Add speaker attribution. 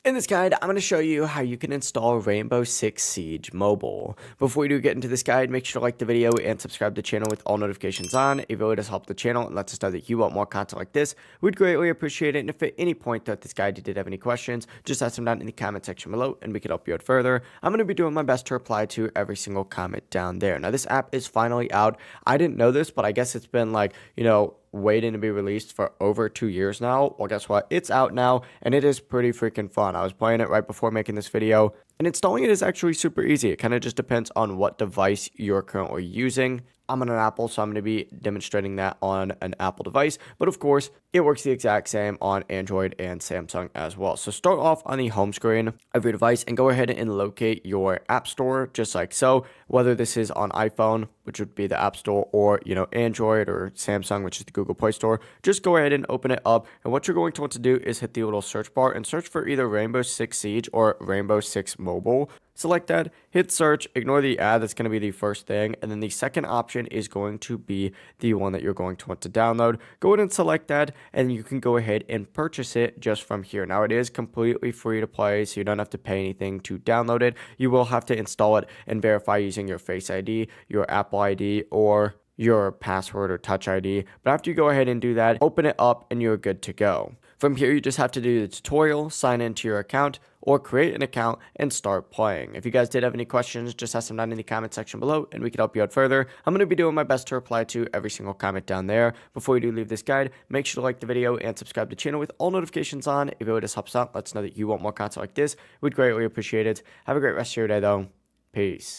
Speaker 1: In this guide, I'm going to show you how you can install Rainbow Six Siege Mobile. Before we do get into this guide, make sure to like the video and subscribe to the channel with all notifications on. It really does help the channel and lets us know that you want more content like this. We'd greatly appreciate it. And if at any point throughout this guide you did have any questions, just ask them down in the comment section below and we can help you out further. I'm going to be doing my best to reply to every single comment down there. Now, this app is finally out. I didn't know this, but I guess it's been waiting to be released for over 2 years now. Well, guess what? It's out now, and it is pretty freaking fun. I was playing it right before making this video, and installing it is actually super easy. It kind of just depends on what device you're currently using. I'm on an Apple, so I'm going to be demonstrating that on an Apple device. But of course, it works the exact same on Android and Samsung as well. So start off on the home screen of your device and go ahead and locate your App Store just like so. Whether this is on iPhone, which would be the App Store, or Android or Samsung, which is the Google Play Store, just go ahead and open it up. And what you're going to want to do is hit the little search bar and search for either Rainbow Six Siege or Rainbow Six Mobile. Select that, hit search, ignore the ad, that's going to be the first thing, and then the second option is going to be the one that you're going to want to download. Go ahead and select that, and you can go ahead and purchase it just from here. Now, it is completely free to play, so you don't have to pay anything to download it. You will have to install it and verify using your Face ID, your Apple ID, or your password or Touch ID. But after you go ahead and do that, open it up and you're good to go. From here, you just have to do the tutorial, sign into your account, or create an account and start playing. If you guys did have any questions, just ask them down in the comment section below and we can help you out further. I'm going to be doing my best to reply to every single comment down there. Before you do leave this guide, make sure to like the video and subscribe to the channel with all notifications on. It really just helps out. Lets us know that you want more content like this. We'd greatly appreciate it. Have a great rest of your day though. Peace.